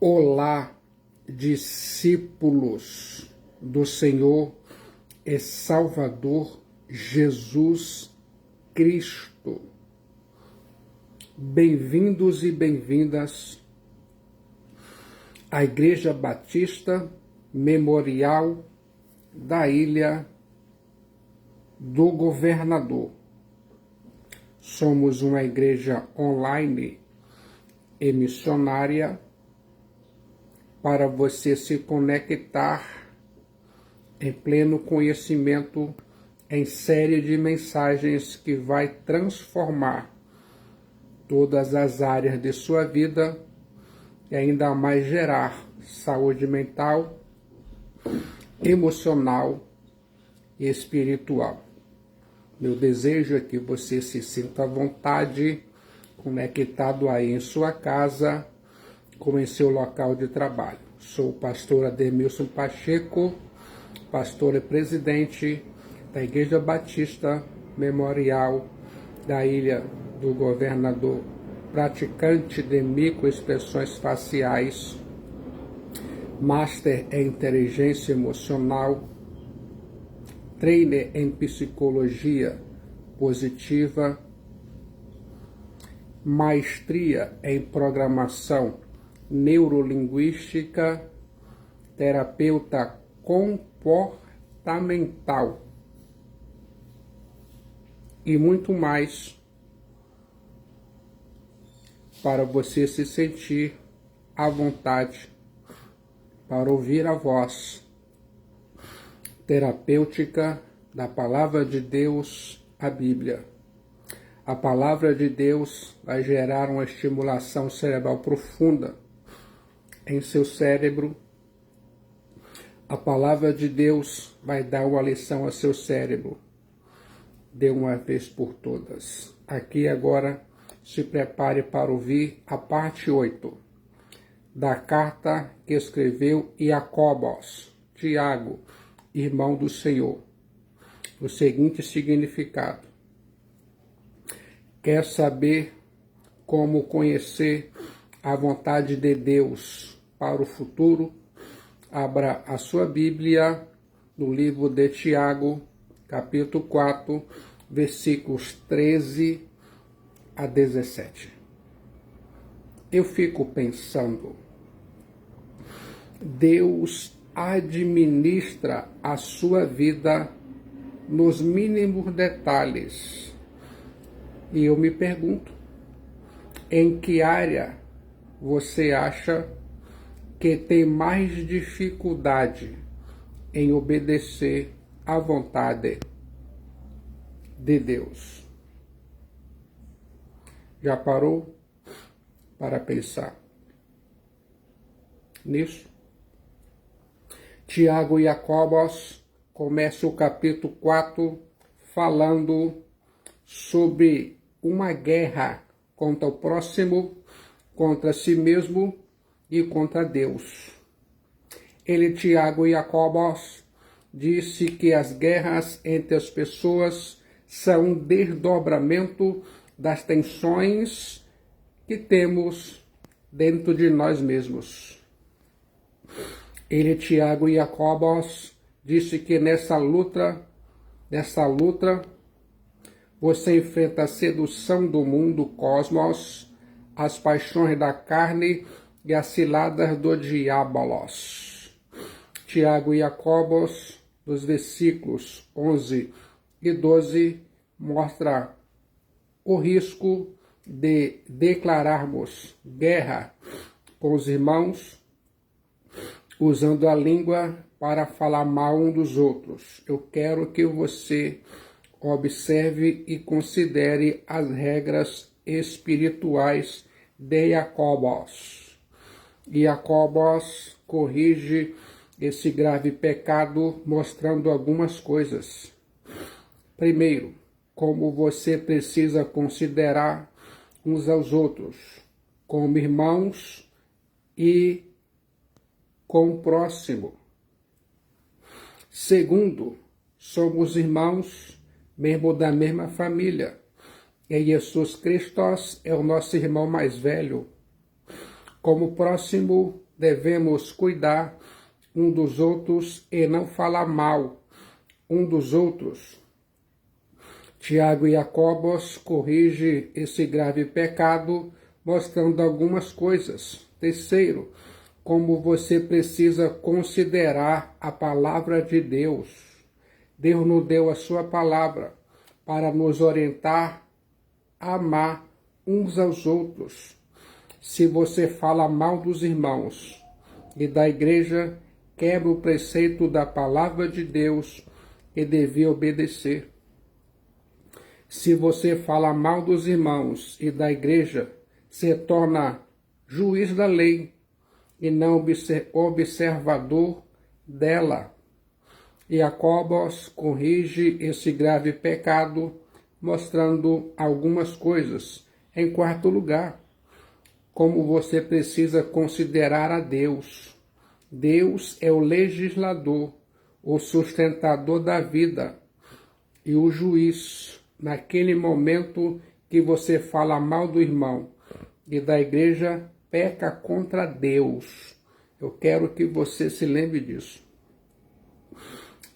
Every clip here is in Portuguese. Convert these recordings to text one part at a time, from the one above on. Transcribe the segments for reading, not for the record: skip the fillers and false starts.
Olá, discípulos do Senhor e Salvador Jesus Cristo. Bem-vindos e bem-vindas à Igreja Batista Memorial da Ilha do Governador. Somos uma igreja online e missionária para você se conectar em pleno conhecimento em série de mensagens que vai transformar todas as áreas de sua vida e ainda mais gerar saúde mental, emocional e espiritual. Meu desejo é que você se sinta à vontade, conectado aí em sua casa, como em seu local de trabalho. Sou o pastor Ademilson Pacheco, pastor e presidente da Igreja Batista Memorial da Ilha do Governador, praticante de microexpressões faciais, master em inteligência emocional, trainer em psicologia positiva, maestria em programação neurolinguística, terapeuta comportamental e muito mais, para você se sentir à vontade para ouvir a voz terapêutica da Palavra de Deus, a Bíblia. A Palavra de Deus vai gerar uma estimulação cerebral profunda em seu cérebro. A Palavra de Deus vai dar uma lição a seu cérebro de uma vez por todas. Aqui agora se prepare para ouvir a parte 8 da carta que escreveu Jacobos, Tiago, irmão do Senhor. O seguinte significado: quer saber como conhecer a vontade de Deus para o futuro? Abra a sua Bíblia no livro de Tiago, capítulo 4, versículos 13 a 17. Eu fico pensando, Deus administra a sua vida nos mínimos detalhes. E eu me pergunto, em que área você acha que tem mais dificuldade em obedecer à vontade de Deus? Já parou para pensar nisso? Tiago e Jacobos começa o capítulo 4 falando sobre uma guerra contra o próximo, contra si mesmo e contra Deus. Ele, Tiago e Jacobos, disse que as guerras entre as pessoas são um desdobramento das tensões que temos dentro de nós mesmos. Ele, Tiago e Jacobos, disse que nessa luta, você enfrenta a sedução do mundo, cosmos, as paixões da carne e as ciladas do diabolos. Tiago e Jacobos, nos versículos 11 e 12, mostra o risco de declararmos guerra com os irmãos, usando a língua para falar mal um dos outros. Eu quero que você observe e considere as regras espirituais de Jacobos. E Jacobos corrige esse grave pecado mostrando algumas coisas. Primeiro, como você precisa considerar uns aos outros como irmãos e com o próximo. Segundo, somos irmãos mesmo da mesma família. E Jesus Cristo é o nosso irmão mais velho. Como próximo, devemos cuidar um dos outros e não falar mal um dos outros. Tiago e Jacobos corrige esse grave pecado, mostrando algumas coisas. Terceiro, como você precisa considerar a palavra de Deus. Deus nos deu a sua palavra para nos orientar a amar uns aos outros. Se você fala mal dos irmãos e da igreja, quebra o preceito da palavra de Deus e devia obedecer. Se você fala mal dos irmãos e da igreja, se torna juiz da lei e não observador dela. E Jacobos corrige esse grave pecado, mostrando algumas coisas. Em quarto lugar, como você precisa considerar a Deus. Deus é o legislador, o sustentador da vida e o juiz. Naquele momento que você fala mal do irmão e da igreja, peca contra Deus. Eu quero que você se lembre disso.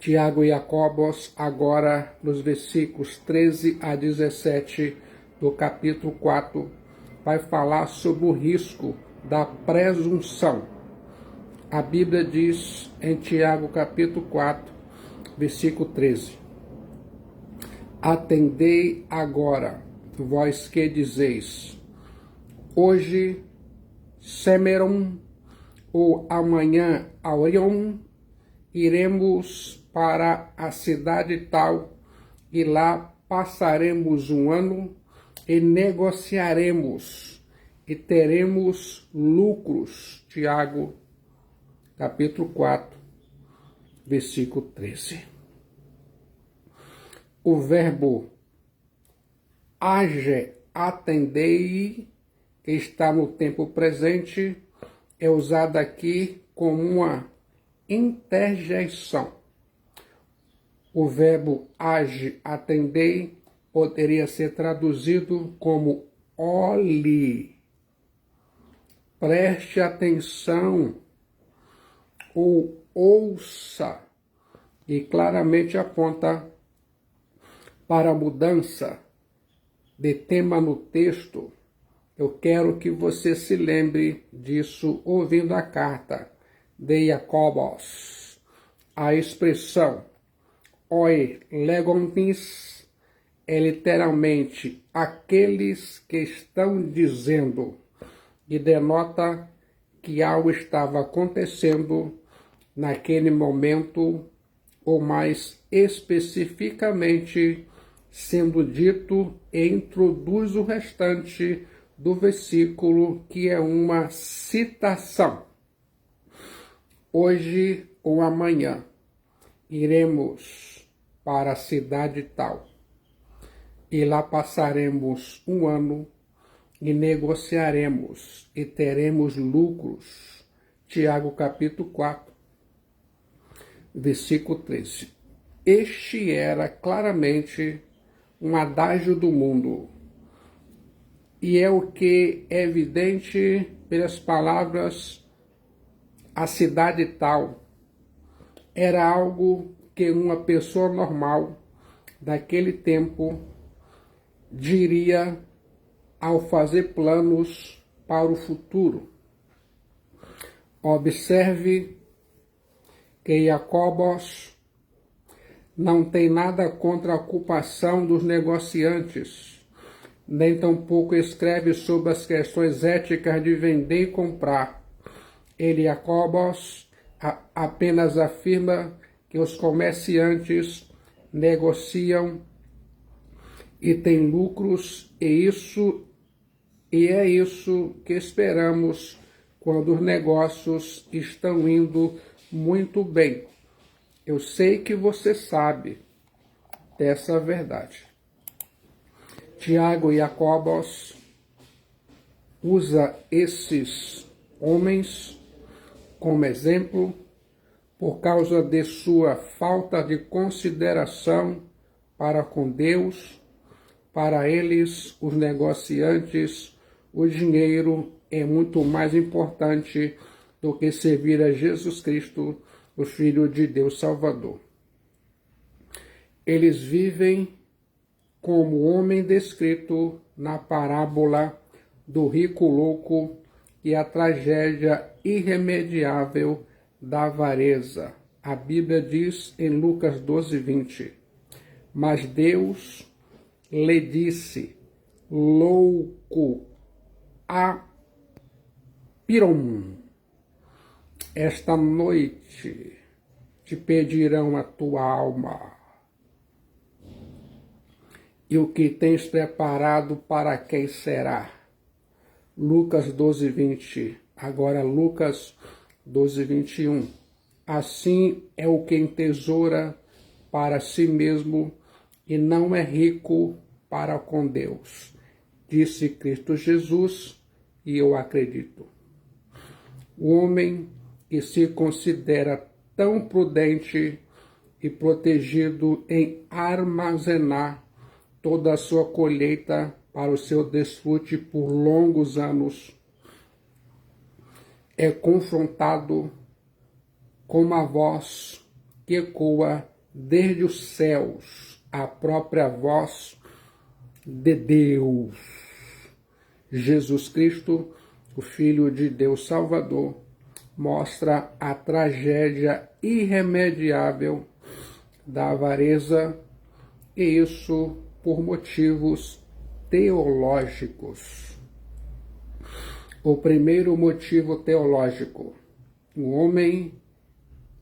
Tiago e Jacobos, agora nos versículos 13 a 17 do capítulo 4, vai falar sobre o risco da presunção. A Bíblia diz em Tiago capítulo 4, versículo 13: Atendei agora, vós que dizeis, hoje Semeron, ou amanhã Aurion, iremos para a cidade tal, e lá passaremos um ano e negociaremos e teremos lucros. Tiago, capítulo 4, versículo 13. O verbo age, atendei, que está no tempo presente, é usado aqui como uma interjeição. O verbo age, atendei, poderia ser traduzido como olhe, preste atenção ou ouça, e claramente aponta para a mudança de tema no texto. Eu quero que você se lembre disso ouvindo a carta de Jacobos. A expressão oi legontis é literalmente aqueles que estão dizendo, e denota que algo estava acontecendo naquele momento, ou mais especificamente sendo dito, e introduz o restante do versículo, que é uma citação. Hoje ou amanhã iremos para a cidade tal, e lá passaremos um ano e negociaremos e teremos lucros. Tiago capítulo 4, versículo 13. Este era claramente um adágio do mundo, e é o que é evidente pelas palavras a cidade tal. Era algo que uma pessoa normal daquele tempo diria ao fazer planos para o futuro. Observe que Jacobos não tem nada contra a ocupação dos negociantes, nem tampouco escreve sobre as questões éticas de vender e comprar. Ele, Jacobos, apenas afirma que os comerciantes negociam e têm lucros, e é isso que esperamos quando os negócios estão indo muito bem. Eu sei que você sabe dessa verdade. Tiago e Jacobos usa esses homens como exemplo por causa de sua falta de consideração para com Deus. Para eles, os negociantes, o dinheiro é muito mais importante do que servir a Jesus Cristo, o Filho de Deus Salvador. Eles vivem como o homem descrito na parábola do rico louco e a tragédia irremediável da avareza. A Bíblia diz em Lucas 12:20, mas Deus lhe disse, louco, Apiron, esta noite te pedirão a tua alma. E o que tens preparado para quem será? Lucas 12:20. Agora Lucas 12:21. Assim é o que entesoura para si mesmo e não é rico para com Deus. Disse Cristo Jesus, e eu acredito. O homem que se considera tão prudente e protegido em armazenar toda a sua colheita para o seu desfrute por longos anos, é confrontado com uma voz que ecoa desde os céus, a própria voz de Deus. Jesus Cristo, o Filho de Deus Salvador, mostra a tragédia irremediável da avareza, e isso por motivos teológicos. O primeiro motivo teológico: o homem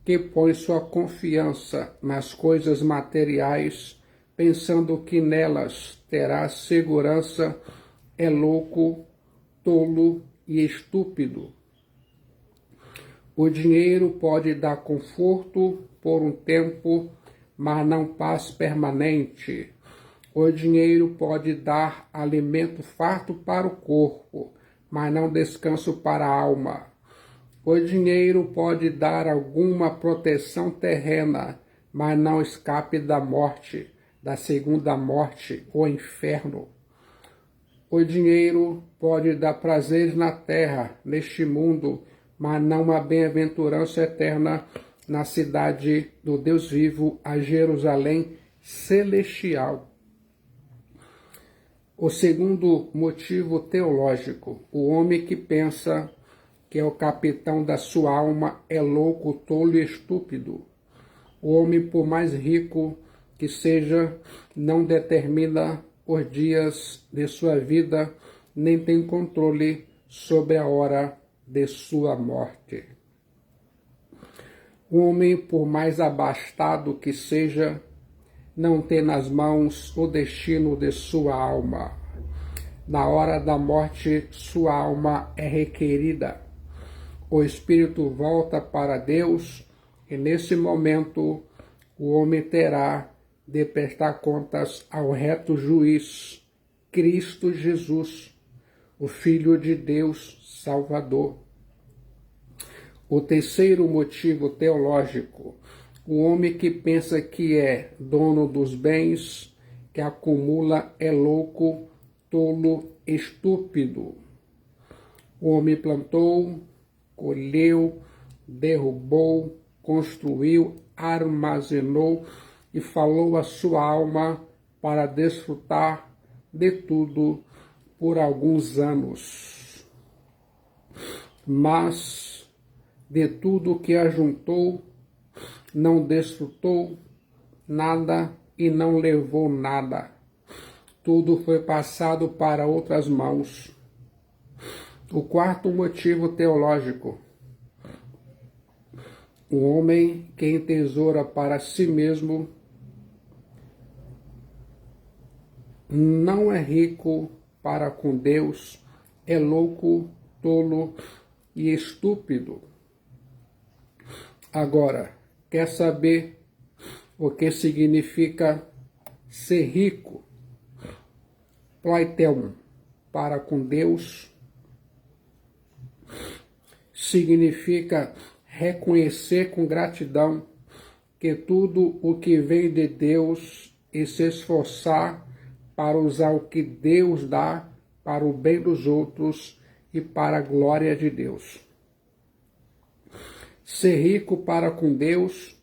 que põe sua confiança nas coisas materiais, pensando que nelas terá segurança, é louco, tolo e estúpido. O dinheiro pode dar conforto por um tempo, mas não paz permanente. O dinheiro pode dar alimento farto para o corpo, mas não descanso para a alma. O dinheiro pode dar alguma proteção terrena, mas não escape da morte, da segunda morte, o inferno. O dinheiro pode dar prazeres na terra, neste mundo, mas não uma bem-aventurança eterna na cidade do Deus vivo, a Jerusalém celestial. O segundo motivo teológico: o homem que pensa que é o capitão da sua alma é louco, tolo e estúpido. O homem, por mais rico que seja, não determina os dias de sua vida, nem tem controle sobre a hora de sua morte. O homem, por mais abastado que seja, não tem nas mãos o destino de sua alma. Na hora da morte, sua alma é requerida. O espírito volta para Deus e, nesse momento, o homem terá de prestar contas ao reto juiz, Cristo Jesus, o Filho de Deus Salvador. O terceiro motivo teológico: o homem que pensa que é dono dos bens que acumula é louco, tolo, estúpido. O homem plantou, colheu, derrubou, construiu, armazenou e falou a sua alma para desfrutar de tudo por alguns anos. Mas de tudo que ajuntou, não desfrutou nada e não levou nada. Tudo foi passado para outras mãos. O quarto motivo teológico: o homem que entesoura para si mesmo não é rico para com Deus, é louco, tolo e estúpido. Agora, quer saber o que significa ser rico? Pleiteuo, para com Deus, significa reconhecer com gratidão que tudo o que vem de Deus e se esforçar para usar o que Deus dá para o bem dos outros e para a glória de Deus. Ser rico para com Deus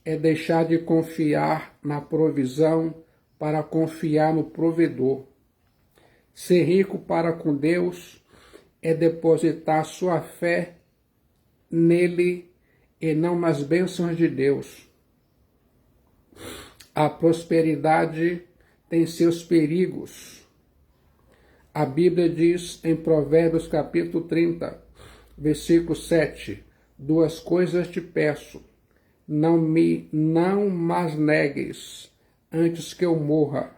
é deixar de confiar na provisão para confiar no provedor. Ser rico para com Deus é depositar sua fé nele e não nas bênçãos de Deus. A prosperidade tem seus perigos. A Bíblia diz em Provérbios capítulo 30, versículo 7, 2 coisas te peço, não mas negues, antes que eu morra.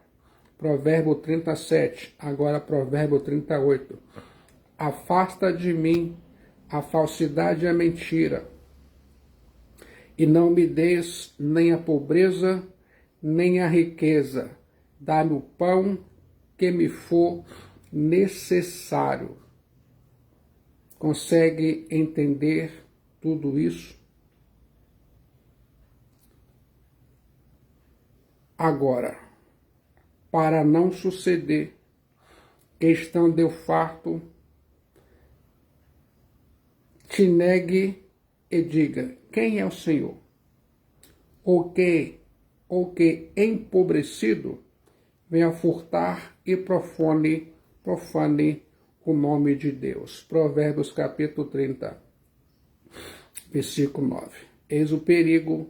Provérbio 37, agora Provérbio 38. Afasta de mim a falsidade e a mentira, e não me des nem a pobreza, nem a riqueza. Dá-me o pão que me for necessário. Consegue entender tudo isso? Agora, para não suceder que estando eu farto, te negue e diga, quem é o Senhor? Ou que empobrecido venha furtar e profane o nome de Deus. Provérbios capítulo 30, versículo 9. Eis o perigo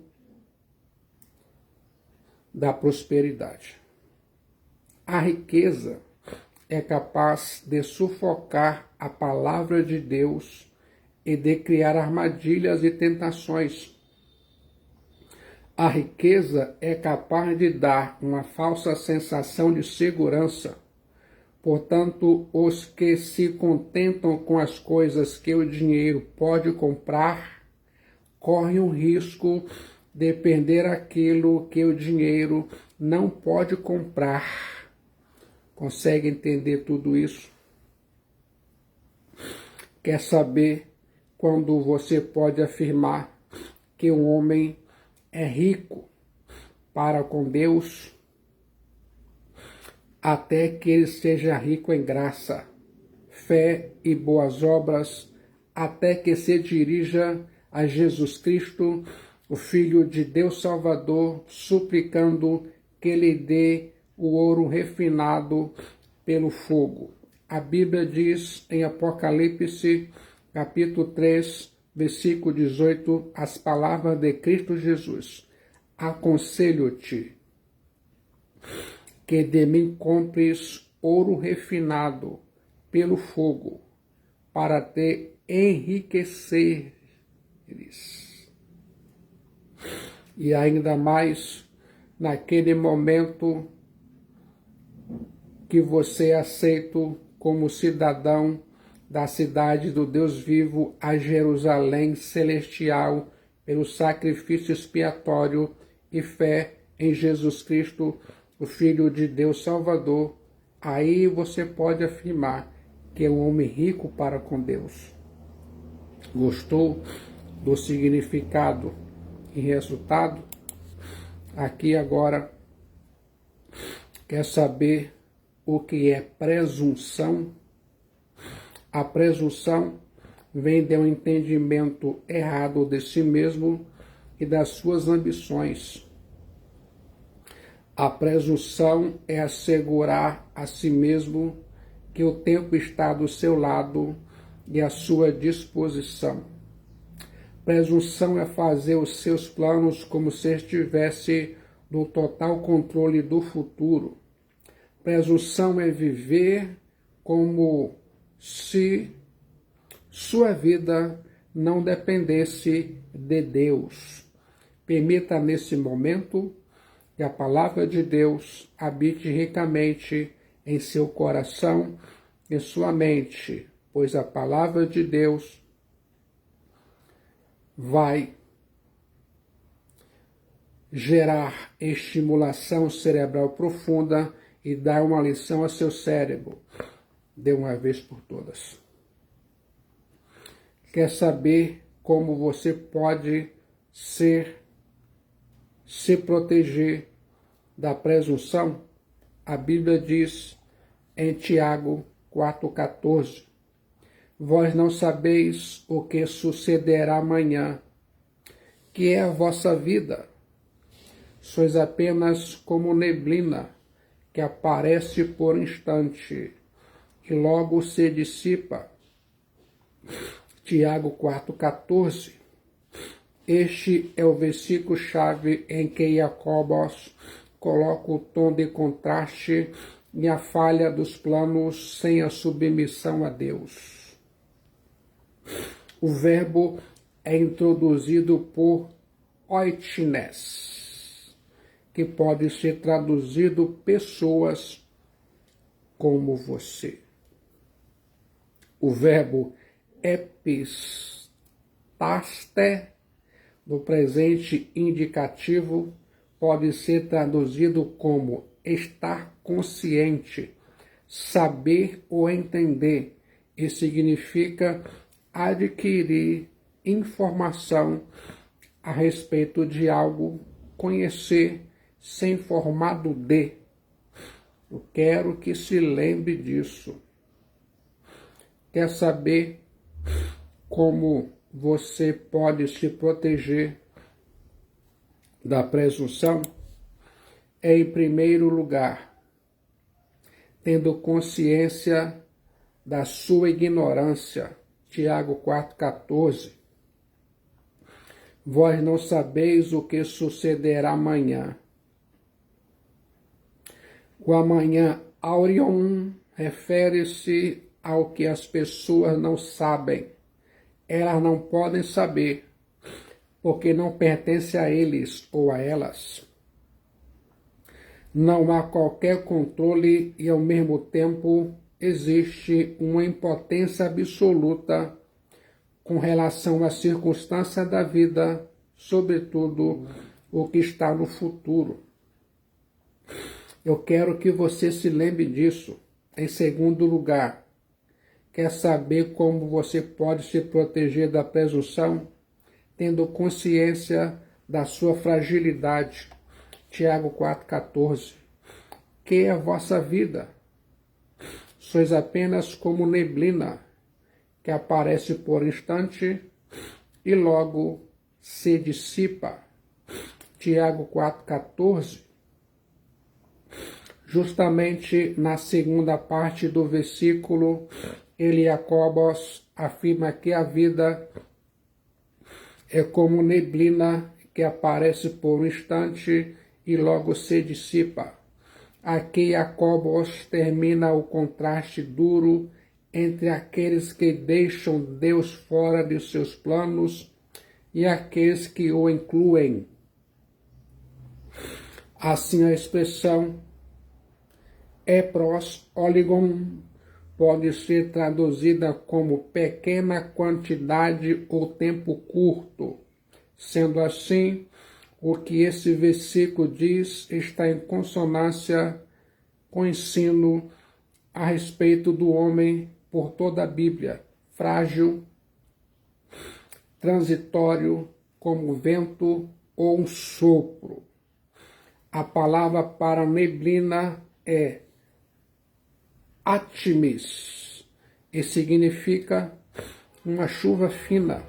da prosperidade. A riqueza é capaz de sufocar a palavra de Deus e de criar armadilhas e tentações. A riqueza é capaz de dar uma falsa sensação de segurança. Portanto, os que se contentam com as coisas que o dinheiro pode comprar, correm o risco de perder aquilo que o dinheiro não pode comprar. Consegue entender tudo isso? Quer saber quando você pode afirmar que um homem é rico para com Deus? Até que ele seja rico em graça, fé e boas obras, até que se dirija a Jesus Cristo, o Filho de Deus Salvador, suplicando que lhe dê o ouro refinado pelo fogo. A Bíblia diz em Apocalipse, capítulo 3, versículo 18, as palavras de Cristo Jesus. Aconselho-te que de mim compres ouro refinado pelo fogo, para te enriqueceres. E ainda mais naquele momento que você é aceito como cidadão da cidade do Deus vivo, a Jerusalém celestial, pelo sacrifício expiatório e fé em Jesus Cristo, o Filho de Deus Salvador, aí você pode afirmar que é um homem rico para com Deus. Gostou do significado e resultado? Aqui agora, quer saber o que é presunção? A presunção vem de um entendimento errado de si mesmo e das suas ambições. A presunção é assegurar a si mesmo que o tempo está do seu lado e à sua disposição. Presunção é fazer os seus planos como se estivesse no total controle do futuro. Presunção é viver como se sua vida não dependesse de Deus. Permita nesse momento que a palavra de Deus habite ricamente em seu coração e sua mente, pois a palavra de Deus vai gerar estimulação cerebral profunda e dar uma lição a seu cérebro, de uma vez por todas. Quer saber como você pode se proteger da presunção? A Bíblia diz em Tiago 4,14, Vós não sabeis o que sucederá amanhã, que é a vossa vida. Sois apenas como neblina, que aparece por instante e logo se dissipa. Tiago 4,14. Este é o versículo-chave em que Jacobos coloca o tom de contraste e a falha dos planos sem a submissão a Deus. O verbo é introduzido por oitines, que pode ser traduzido pessoas como você. O verbo epistaste, no presente indicativo, pode ser traduzido como estar consciente, saber ou entender, e significa adquirir informação a respeito de algo, conhecer, ser informado de. Eu quero que se lembre disso. Quer saber como você pode se proteger da presunção? É, em primeiro lugar, tendo consciência da sua ignorância. Tiago 4,14. Vós não sabeis o que sucederá amanhã. O amanhã Aurion refere-se ao que as pessoas não sabem. Elas não podem saber, porque não pertence a eles ou a elas. Não há qualquer controle e, ao mesmo tempo, existe uma impotência absoluta com relação à circunstância da vida, sobretudo o que está no futuro. Eu quero que você se lembre disso. Em segundo lugar, quer saber como você pode se proteger da presunção? Tendo consciência da sua fragilidade. Tiago 4,14. Que é a vossa vida? Sois apenas como neblina, que aparece por instante e logo se dissipa. Tiago 4,14. Justamente na segunda parte do versículo, Jacobos afirma que a vida é como neblina que aparece por um instante e logo se dissipa. Aqui Jacobos termina o contraste duro entre aqueles que deixam Deus fora de seus planos e aqueles que o incluem. Assim, a expressão epros oligon pode ser traduzida como pequena quantidade ou tempo curto. Sendo assim, o que esse versículo diz está em consonância com o ensino a respeito do homem por toda a Bíblia, frágil, transitório, como vento ou um sopro. A palavra para neblina é atimis, e significa uma chuva fina,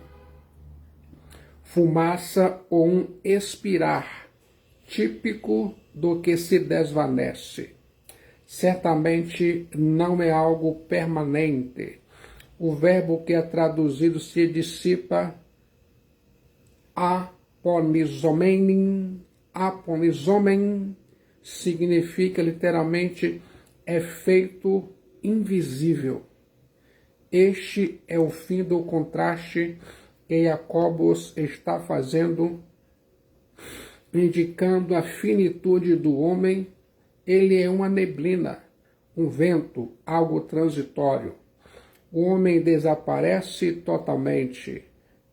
fumaça ou um expirar, típico do que se desvanece. Certamente não é algo permanente. O verbo que é traduzido se dissipa, aponizomen, significa literalmente efeito invisível. Este é o fim do contraste que Jacobos está fazendo, indicando a finitude do homem. Ele é uma neblina, um vento, algo transitório. O homem desaparece totalmente,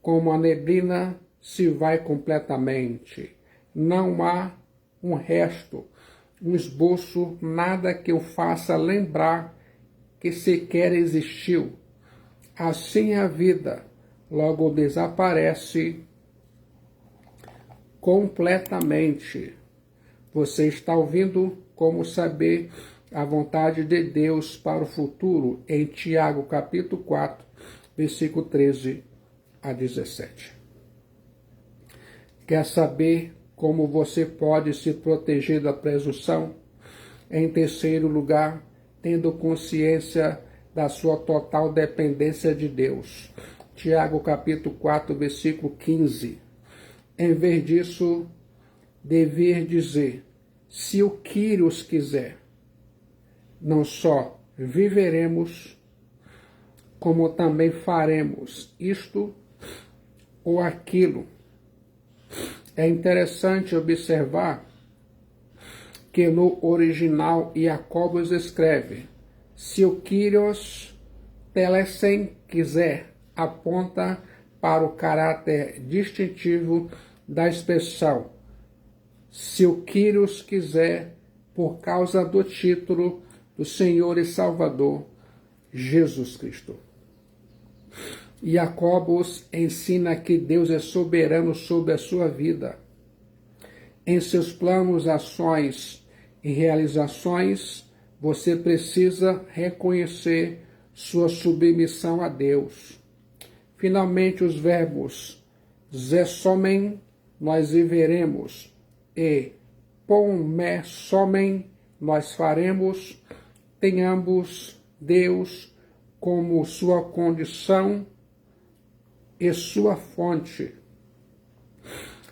como a neblina se vai completamente. Não há um resto, um esboço, nada que o faça lembrar que sequer existiu. Assim é a vida, logo desaparece completamente. Você está ouvindo como saber a vontade de Deus para o futuro em Tiago capítulo 4, versículo 13 a 17. Quer saber como você pode se proteger da presunção? Em terceiro lugar, tendo consciência da sua total dependência de Deus. Tiago capítulo 4, versículo 15. Em vez disso, dever dizer, se o Kyrios quiser, não só viveremos, como também faremos isto ou aquilo. É interessante observar que no original Jacobus escreve, se o Kyrios telesen quiser, aponta para o caráter distintivo da expressão, se o Kyrios quiser, por causa do título do Senhor e Salvador, Jesus Cristo. Jacobus ensina que Deus é soberano sobre a sua vida. Em seus planos, ações e realizações, você precisa reconhecer sua submissão a Deus. Finalmente, os verbos zesomen, nós viveremos, e pommesomen, nós faremos, tem ambos Deus como sua condição e sua fonte.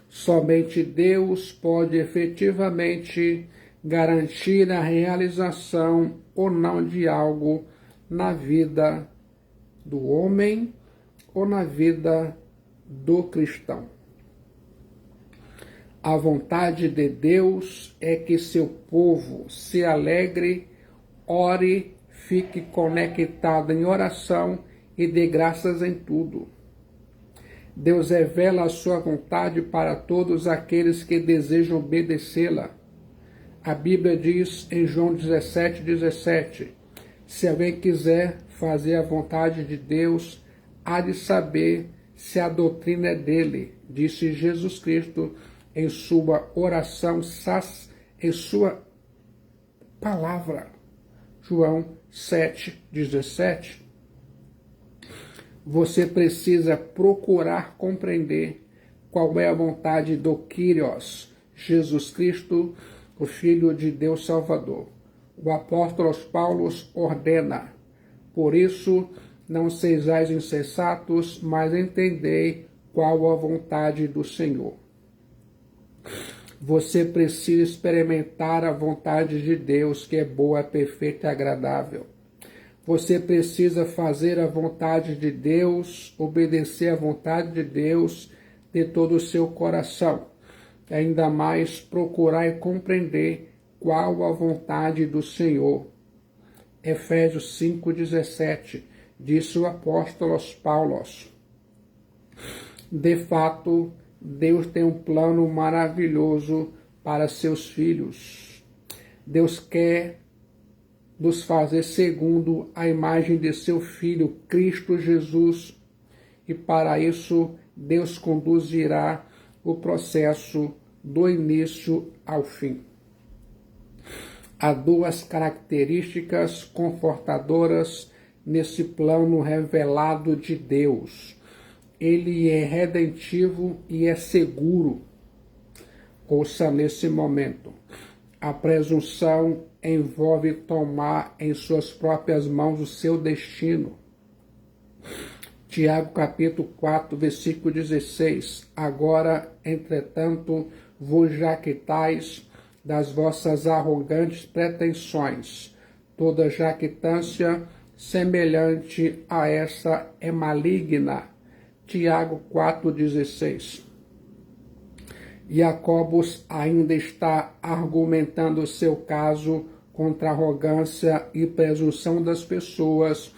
Somente Deus pode efetivamente garantir a realização ou não de algo na vida do homem ou na vida do cristão. A vontade de Deus é que seu povo se alegre, ore, fique conectado em oração e dê graças em tudo. Deus revela a sua vontade para todos aqueles que desejam obedecê-la. A Bíblia diz em João 17:17, se alguém quiser fazer a vontade de Deus, há de saber se a doutrina é dele, disse Jesus Cristo em sua oração, em sua palavra. João 7:17. Você precisa procurar compreender qual é a vontade do Kyrios, Jesus Cristo, o Filho de Deus Salvador. O apóstolo Paulo ordena, por isso não sejais insensatos, mas entendei qual a vontade do Senhor. Você precisa experimentar a vontade de Deus, que é boa, perfeita e agradável. Você precisa fazer a vontade de Deus, obedecer à vontade de Deus de todo o seu coração. Ainda mais procurar e compreender qual a vontade do Senhor. Efésios 5:17, disse o apóstolo Paulo. De fato, Deus tem um plano maravilhoso para seus filhos. Deus quer nos fazer segundo a imagem de seu Filho, Cristo Jesus, e para isso Deus conduzirá o processo do início ao fim. Há duas características confortadoras nesse plano revelado de Deus. Ele é redentivo e é seguro. Ouça nesse momento. A presunção envolve tomar em suas próprias mãos o seu destino. Tiago capítulo 4, versículo 16. Agora, entretanto, vos jactais das vossas arrogantes pretensões. Toda jactância semelhante a essa é maligna. Tiago 4,16. Jacobus ainda está argumentando seu caso contra a arrogância e presunção das pessoas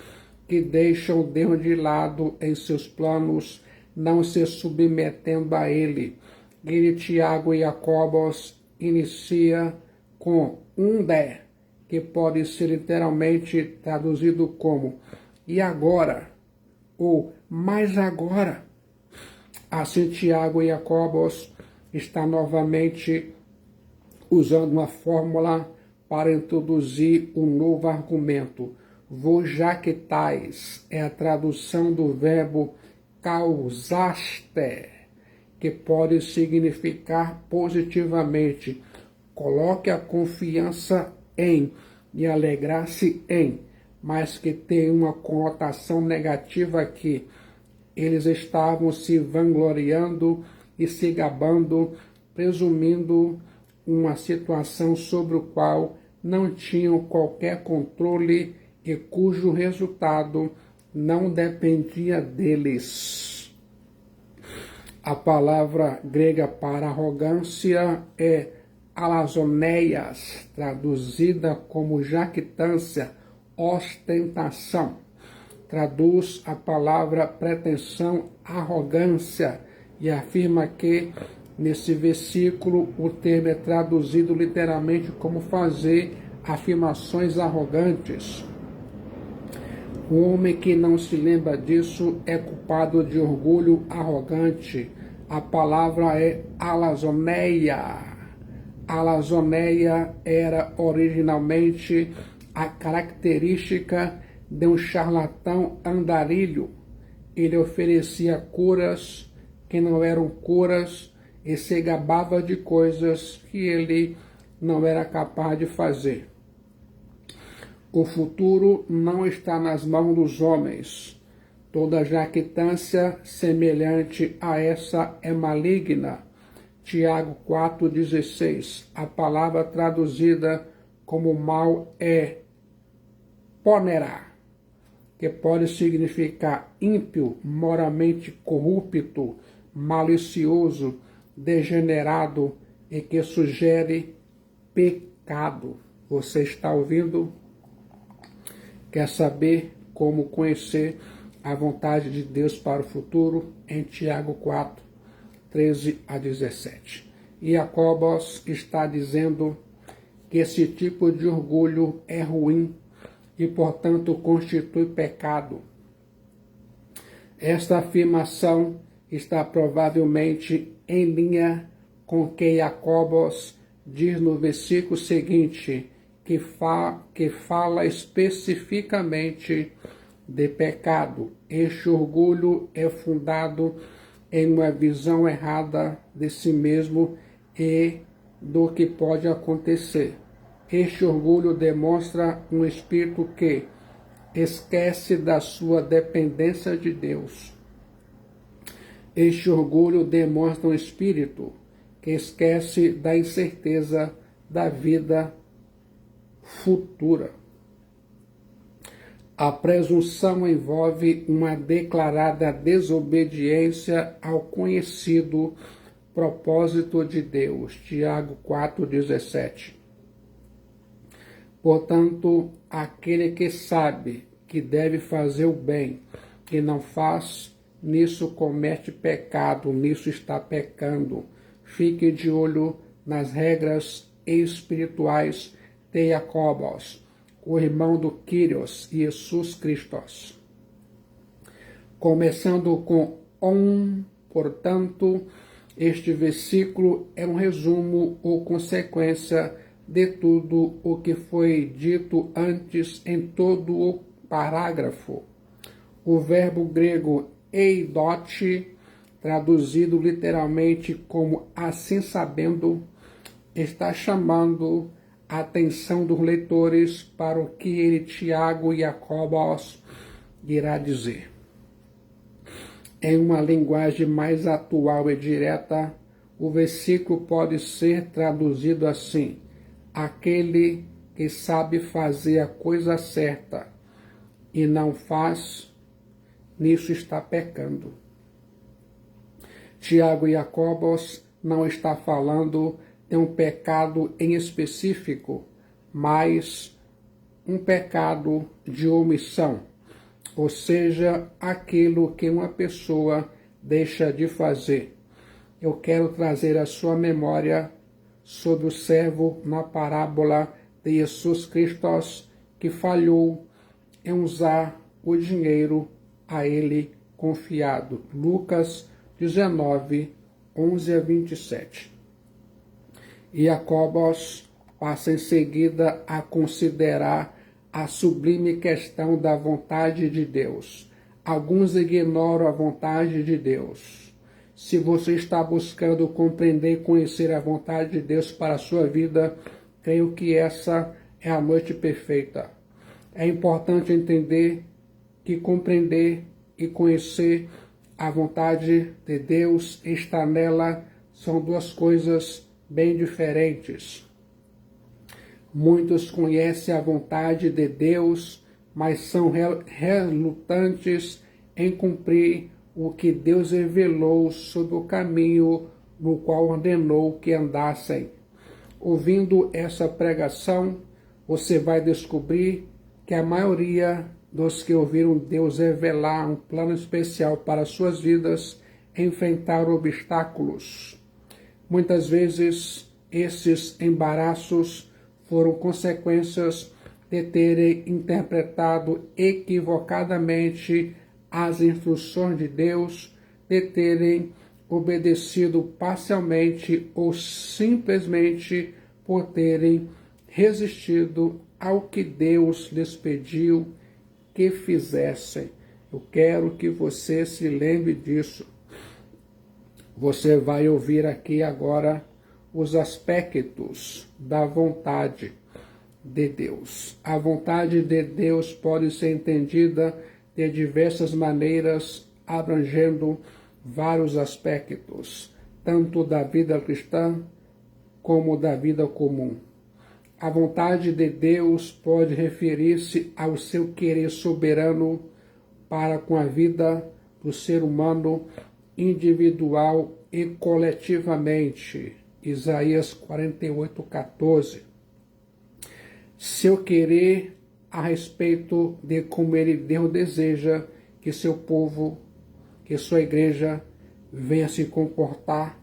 que deixam Deus de lado em seus planos, não se submetendo a ele. Ele, Tiago e Jacobus, inicia com unde, que pode ser literalmente traduzido como e agora, ou mas agora. Assim, Tiago e Jacobus está novamente usando uma fórmula para introduzir um novo argumento. vos jactais é a tradução do verbo causaste, que pode significar positivamente coloque a confiança em e alegrar-se em, mas que tem uma conotação negativa que eles estavam se vangloriando e se gabando, presumindo uma situação sobre o qual não tinham qualquer controle e cujo resultado não dependia deles. A palavra grega para arrogância é alazoneias, traduzida como jactância, ostentação. Traduz a palavra pretensão, arrogância, e afirma que, nesse versículo, o termo é traduzido literalmente como fazer afirmações arrogantes. O homem que não se lembra disso é culpado de orgulho arrogante. A palavra é alazoneia. Alazoneia era originalmente a característica de um charlatão andarilho. Ele oferecia curas que não eram curas e se gabava de coisas que ele não era capaz de fazer. O futuro não está nas mãos dos homens. Toda jactância semelhante a essa é maligna. Tiago 4,16. A palavra traduzida como mal é ponera, que pode significar ímpio, moralmente corrupto, malicioso, degenerado e que sugere pecado. Você está ouvindo? Quer saber como conhecer a vontade de Deus para o futuro? Em Tiago 4, 13 a 17. E Jacobos está dizendo que esse tipo de orgulho é ruim e, portanto, constitui pecado. Esta afirmação está provavelmente em linha com o que Jacobos diz no versículo seguinte, que fala especificamente de pecado. Este orgulho é fundado em uma visão errada de si mesmo e do que pode acontecer. Este orgulho demonstra um espírito que esquece da sua dependência de Deus. Este orgulho demonstra um espírito que esquece da incerteza da vida futura. A presunção envolve uma declarada desobediência ao conhecido propósito de Deus. Tiago 4,17. Portanto, aquele que sabe que deve fazer o bem e não faz, nisso comete pecado, nisso está pecando. Fique de olho nas regras espirituais de Jacobos, o irmão do Kyrios, Jesus Christos. Começando com portanto, este versículo é um resumo ou consequência de tudo o que foi dito antes em todo o parágrafo. O verbo grego eidote, traduzido literalmente como assim sabendo, está chamando a atenção dos leitores para o que ele, Tiago e Jacobos, irá dizer. Em uma linguagem mais atual e direta, o versículo pode ser traduzido assim: aquele que sabe fazer a coisa certa e não faz, nisso está pecando. Tiago e Jacobos não está falando de um pecado em específico, mas um pecado de omissão, ou seja, aquilo que uma pessoa deixa de fazer. Eu quero trazer à sua memória sobre o servo na parábola de Jesus Cristo que falhou em usar o dinheiro a ele confiado. Lucas 19, 11 a 27. E Jacobos passa em seguida a considerar a sublime questão da vontade de Deus. Alguns ignoram a vontade de Deus. Se você está buscando compreender e conhecer a vontade de Deus para a sua vida, creio que essa é a noite perfeita. É importante entender que compreender e conhecer a vontade de Deus, estar nela, são duas coisas bem diferentes. Muitos conhecem a vontade de Deus, mas são relutantes em cumprir o que Deus revelou sobre o caminho no qual ordenou que andassem. Ouvindo essa pregação, você vai descobrir que a maioria dos que ouviram Deus revelar um plano especial para suas vidas enfrentaram obstáculos. Muitas vezes, esses embaraços foram consequências de terem interpretado equivocadamente as instruções de Deus, de terem obedecido parcialmente ou simplesmente por terem resistido ao que Deus lhes pediu que fizessem. Eu quero que você se lembre disso. Você vai ouvir aqui agora os aspectos da vontade de Deus. A vontade de Deus pode ser entendida de diversas maneiras, abrangendo vários aspectos, tanto da vida cristã como da vida comum. A vontade de Deus pode referir-se ao seu querer soberano para com a vida do ser humano individual e coletivamente. Isaías 48:14. Seu querer a respeito de como Deus deseja que seu povo, que sua igreja venha se comportar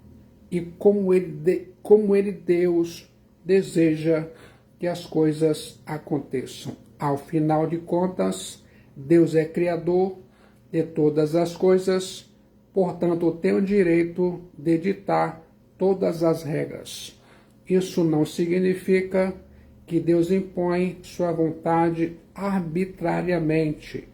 e como ele Deus deseja que as coisas aconteçam. Ao final de contas, Deus é criador de todas as coisas, portanto tem o direito de ditar todas as regras. Isso não significa que Deus impõe sua vontade arbitrariamente.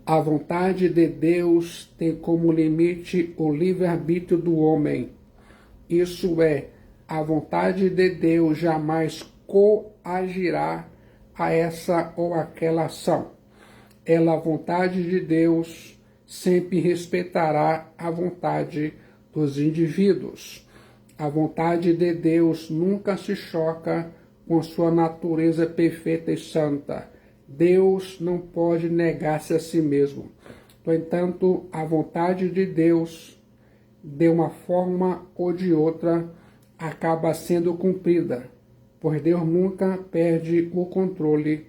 A vontade de Deus tem como limite o livre-arbítrio do homem. Isso é, a vontade de Deus jamais coagirá a essa ou aquela ação. Ela, a vontade de Deus, sempre respeitará a vontade dos indivíduos. A vontade de Deus nunca se choca com sua natureza perfeita e santa. Deus não pode negar-se a si mesmo. No entanto, a vontade de Deus, de uma forma ou de outra, acaba sendo cumprida, pois Deus nunca perde o controle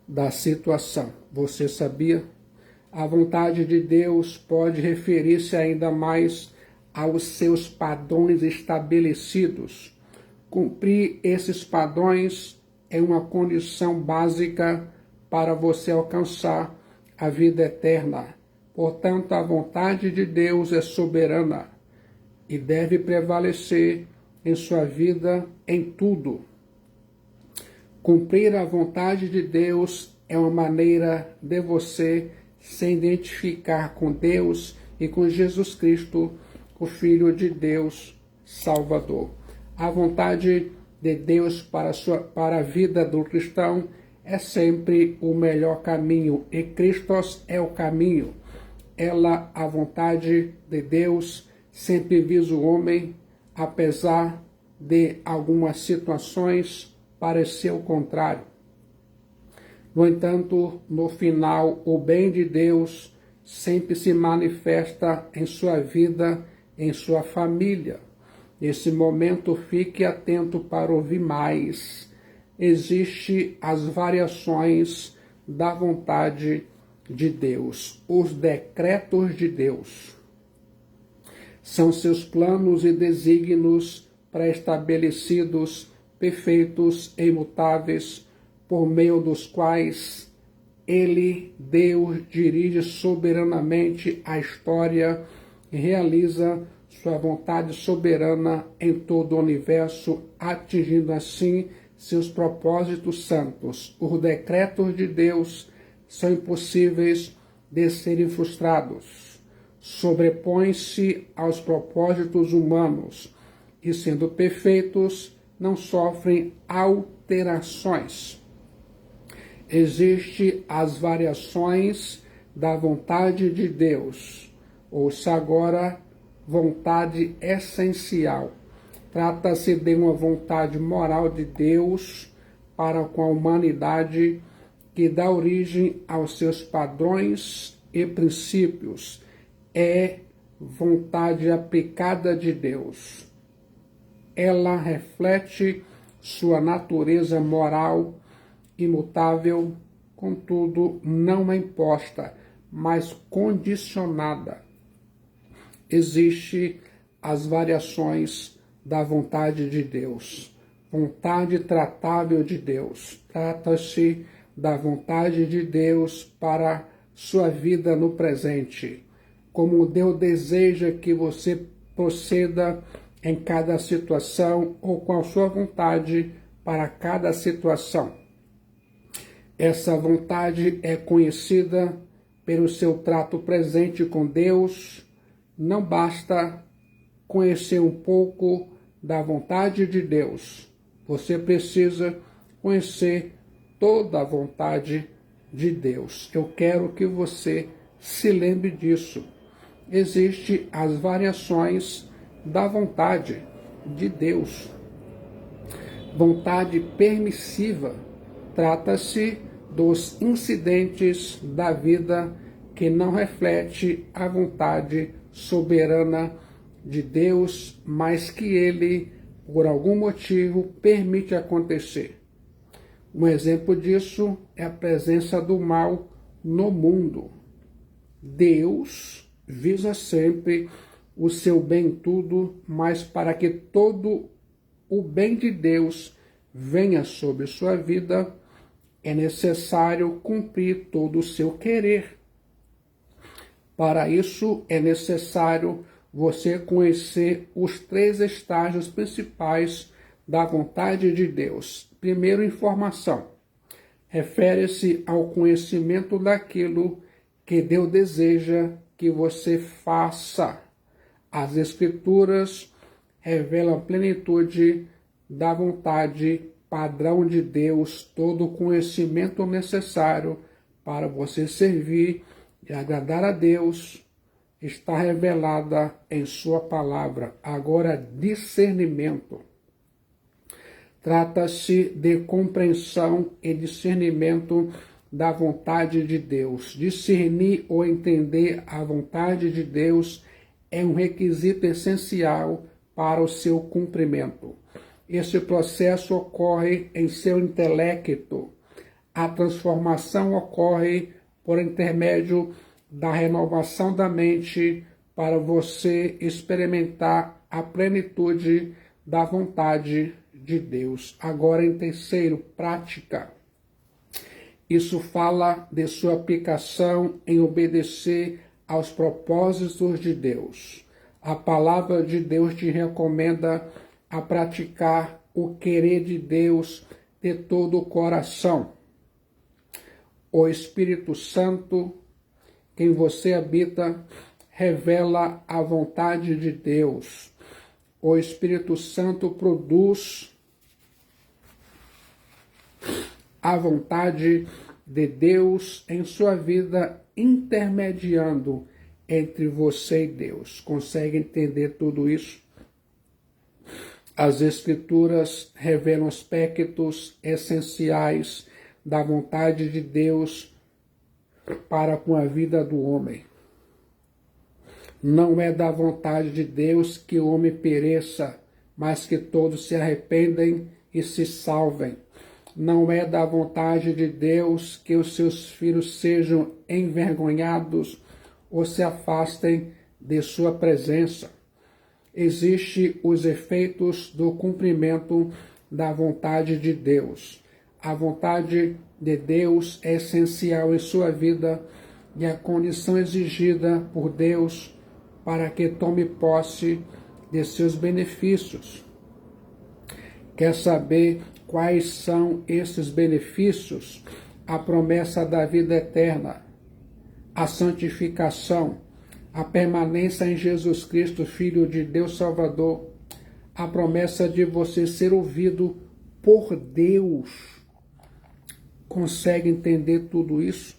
da situação. Você sabia? A vontade de Deus pode referir-se ainda mais aos seus padrões estabelecidos. Cumprir esses padrões é uma condição básica para você alcançar a vida eterna. Portanto, a vontade de Deus é soberana e deve prevalecer em sua vida em tudo. Cumprir a vontade de Deus é uma maneira de você se identificar com Deus e com Jesus Cristo, o Filho de Deus Salvador. A vontade de Deus para a vida do cristão é sempre o melhor caminho, e Cristo é o caminho. Ela, a vontade de Deus, sempre visa o homem, apesar de algumas situações parecer o contrário. No entanto, no final, o bem de Deus sempre se manifesta em sua vida, em sua família. Nesse momento, fique atento para ouvir mais. Existem as variações da vontade de Deus, os decretos de Deus. São seus planos e desígnios pré-estabelecidos, perfeitos e imutáveis, por meio dos quais Ele, Deus, dirige soberanamente a história e realiza sua vontade soberana em todo o universo, atingindo assim seus propósitos santos. Os decretos de Deus são impossíveis de serem frustrados. Sobrepõem-se aos propósitos humanos e, sendo perfeitos, não sofrem alterações. Existem as variações da vontade de Deus. Ouça agora, vontade essencial. Trata-se de uma vontade moral de Deus para com a humanidade que dá origem aos seus padrões e princípios. É vontade aplicada de Deus. Ela reflete sua natureza moral imutável, contudo, não é imposta, mas condicionada. Existem as variações da vontade de Deus. Vontade tratável de Deus. Trata-se da vontade de Deus para sua vida no presente. Como Deus deseja que você proceda em cada situação ou com a sua vontade para cada situação. Essa vontade é conhecida pelo seu trato presente com Deus. Não basta conhecer um pouco da vontade de Deus. Você precisa conhecer toda a vontade de Deus. Eu quero que você se lembre disso. Existem as variações da vontade de Deus. Vontade permissiva. Trata-se dos incidentes da vida que não reflete a vontade soberana de Deus, mas que ele, por algum motivo, permite acontecer. Um exemplo disso é a presença do mal no mundo. Deus visa sempre o seu bem em tudo, mas para que todo o bem de Deus venha sobre sua vida, é necessário cumprir todo o seu querer. Para isso, é necessário você conhecer os 3 estágios principais da vontade de Deus. Primeiro, informação. Refere-se ao conhecimento daquilo que Deus deseja que você faça. As Escrituras revelam a plenitude da vontade padrão de Deus, todo o conhecimento necessário para você servir e agradar a Deus está revelada em sua palavra. Agora, discernimento. Trata-se de compreensão e discernimento da vontade de Deus. Discernir ou entender a vontade de Deus é um requisito essencial para o seu cumprimento. Esse processo ocorre em seu intelecto. A transformação ocorre por intermédio da renovação da mente para você experimentar a plenitude da vontade de Deus. Agora, em terceiro, prática. Isso fala de sua aplicação em obedecer aos propósitos de Deus. A palavra de Deus te recomenda a praticar o querer de Deus de todo o coração. O Espírito Santo, quem você habita, revela a vontade de Deus. O Espírito Santo produz a vontade de Deus em sua vida, intermediando entre você e Deus. Consegue entender tudo isso? As Escrituras revelam aspectos essenciais da vontade de Deus para com a vida do homem. Não é da vontade de Deus que o homem pereça, mas que todos se arrependem e se salvem. Não é da vontade de Deus que os seus filhos sejam envergonhados ou se afastem de sua presença. Existem os efeitos do cumprimento da vontade de Deus. A vontade de Deus é essencial em sua vida e a condição exigida por Deus para que tome posse de seus benefícios. Quer saber Quais são esses benefícios? A promessa da vida eterna, a santificação, a permanência em Jesus Cristo, Filho de Deus Salvador, a promessa de você ser ouvido por Deus. Consegue entender tudo isso?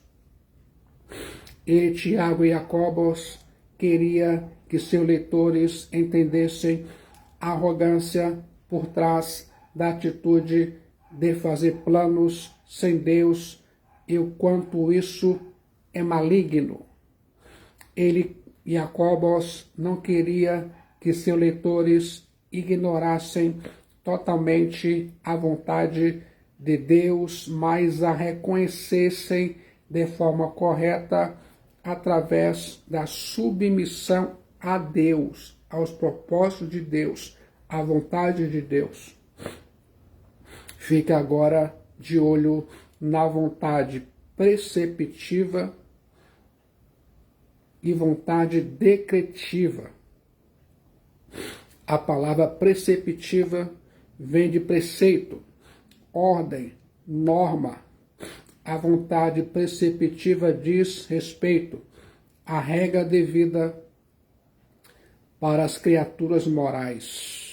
E Tiago e Jacobo queria que seus leitores entendessem a arrogância por trás da atitude de fazer planos sem Deus e o quanto isso é maligno. Jacobo não queria que seus leitores ignorassem totalmente a vontade de Deus, mas a reconhecessem de forma correta através da submissão a Deus, aos propósitos de Deus, à vontade de Deus. Fique agora de olho na vontade preceptiva e vontade decretiva. A palavra preceptiva vem de preceito, ordem, norma. A vontade preceptiva diz respeito à regra de vida para as criaturas morais.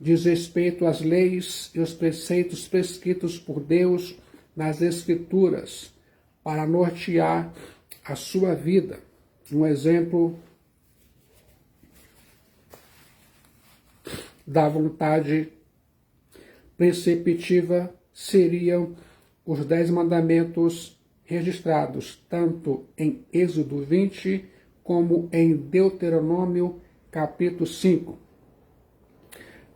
Diz respeito às leis e os preceitos prescritos por Deus nas Escrituras para nortear a sua vida. Um exemplo da vontade preceptiva seriam os 10 mandamentos registrados tanto em Êxodo 20 como em Deuteronômio capítulo 5.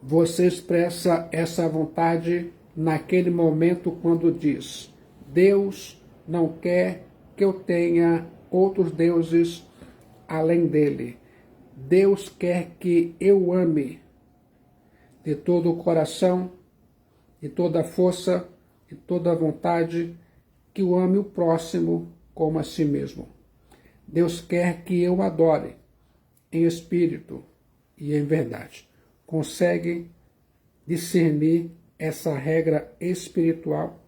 Você expressa essa vontade naquele momento quando diz: Deus não quer que eu tenha outros deuses além dele. Deus quer que eu ame de todo o coração, de toda a força, de toda a vontade, que eu ame o próximo como a si mesmo. Deus quer que eu adore em espírito e em verdade. Consegue discernir essa regra espiritual?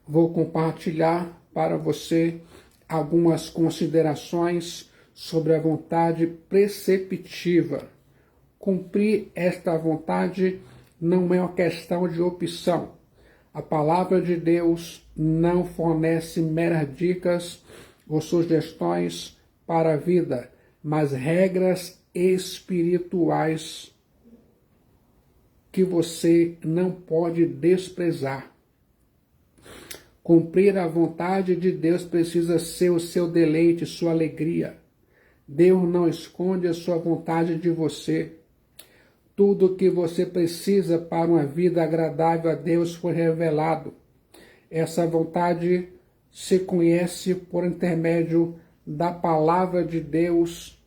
Vou compartilhar para você algumas considerações sobre a vontade preceptiva. Cumprir esta vontade não é uma questão de opção. A palavra de Deus não fornece meras dicas ou sugestões para a vida, mas regras espirituais que você não pode desprezar. Cumprir a vontade de Deus precisa ser o seu deleite, sua alegria. Deus não esconde a sua vontade de você. Tudo o que você precisa para uma vida agradável a Deus foi revelado. Essa vontade se conhece por intermédio da palavra de Deus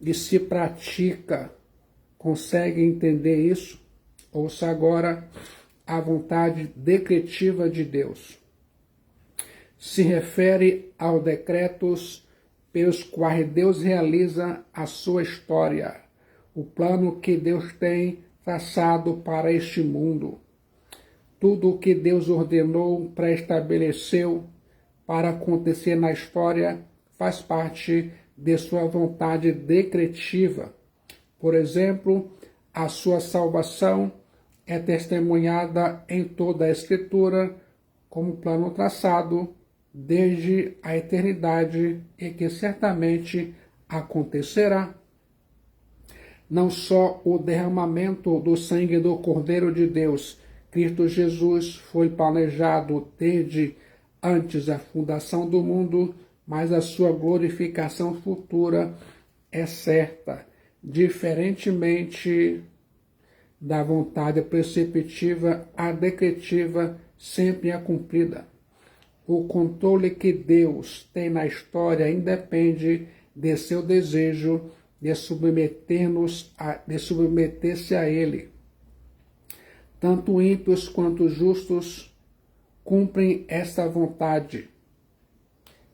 e se pratica. Consegue entender isso? Ouça agora a vontade decretiva de Deus. Se refere aos decretos pelos quais Deus realiza a sua história, o plano que Deus tem traçado para este mundo. Tudo o que Deus ordenou, pré-estabeleceu para acontecer na história faz parte de sua vontade decretiva. Por exemplo, a sua salvação é testemunhada em toda a Escritura como plano traçado desde a eternidade e que certamente acontecerá. Não só o derramamento do sangue do Cordeiro de Deus, Cristo Jesus, foi planejado desde antes da fundação do mundo, mas a sua glorificação futura é certa, diferentemente da vontade preceptiva, a decretiva sempre é cumprida. O controle que Deus tem na história independe de seu desejo de submeter-se a Ele. Tanto ímpios quanto justos cumprem esta vontade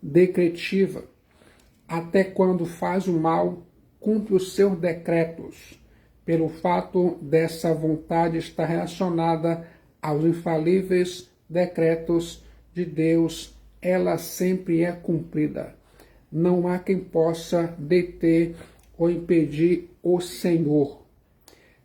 decretiva. Até quando faz o mal, cumpre os seus decretos. pelo fato dessa vontade estar relacionada aos infalíveis decretos de Deus, ela sempre é cumprida. Não há quem possa deter ou impedir o Senhor.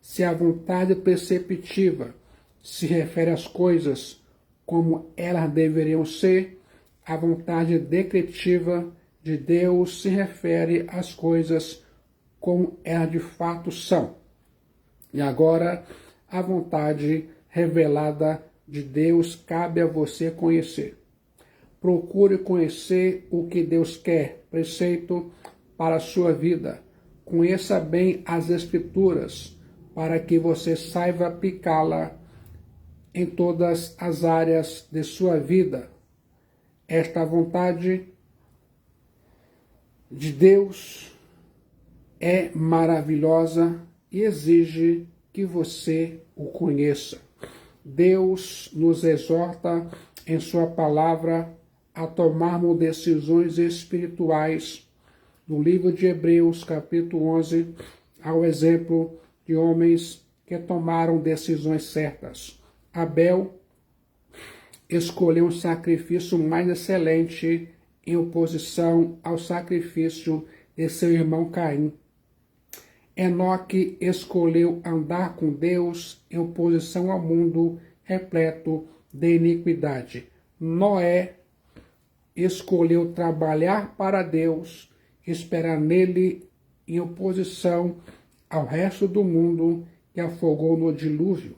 Se a vontade preceptiva se refere às coisas como elas deveriam ser, a vontade decretiva de Deus se refere às coisas como elas de fato são. E agora, a vontade revelada de Deus cabe a você conhecer. Procure conhecer o que Deus quer, preceito para a sua vida. Conheça bem as Escrituras, para que você saiba aplicá-la em todas as áreas de sua vida. Esta vontade de Deus é maravilhosa e exige que você o conheça. Deus nos exorta em sua palavra a tomarmos decisões espirituais. No livro de Hebreus, capítulo 11, ao exemplo de homens que tomaram decisões certas. Abel escolheu um sacrifício mais excelente em oposição ao sacrifício de seu irmão Caim. Enoque escolheu andar com Deus em oposição ao mundo repleto de iniquidade. Noé escolheu trabalhar para Deus, esperar nele em oposição ao resto do mundo que afogou no dilúvio.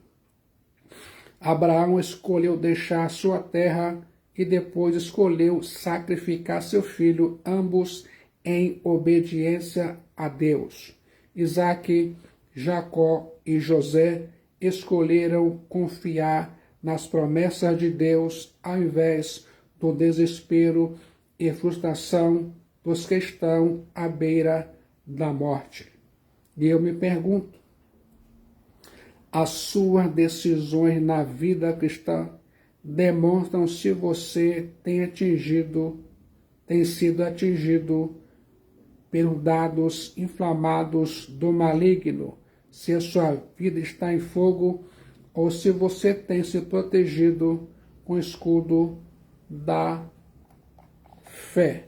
Abraão escolheu deixar sua terra e depois escolheu sacrificar seu filho, ambos em obediência a Deus. Isaac, Jacó e José escolheram confiar nas promessas de Deus ao invés do desespero e frustração dos que estão à beira da morte. E eu me pergunto, as suas decisões na vida cristã demonstram se você tem sido atingido pelos dados inflamados do maligno, se a sua vida está em fogo ou se você tem se protegido com o escudo da fé.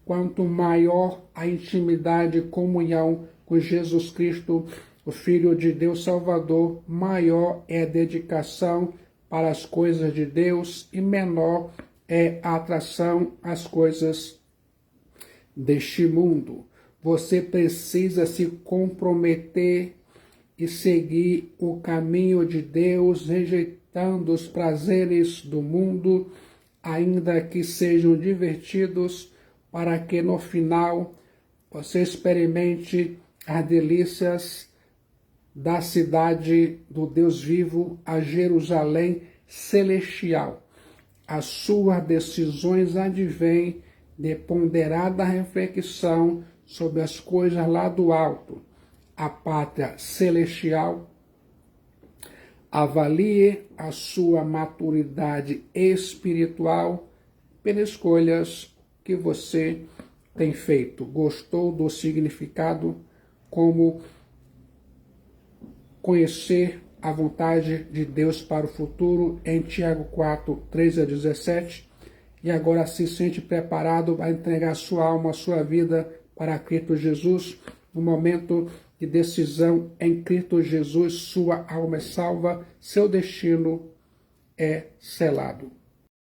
Quanto maior a intimidade e comunhão com Jesus Cristo, o Filho de Deus Salvador, maior é a dedicação para as coisas de Deus e menor é a atração às coisas deste mundo. Você precisa se comprometer e seguir o caminho de Deus, rejeitando os prazeres do mundo, ainda que sejam divertidos, para que no final você experimente as delícias da cidade do Deus vivo, a Jerusalém celestial. As suas decisões advêm de ponderada reflexão sobre as coisas lá do alto, a pátria celestial. Avalie a sua maturidade espiritual pelas escolhas que você tem feito. Gostou do significado? Como conhecer a vontade de Deus para o futuro em Tiago 4, 13 a 17? E agora se sente preparado a entregar sua alma, sua vida para Cristo Jesus? No momento de decisão em Cristo Jesus, sua alma é salva, seu destino é selado.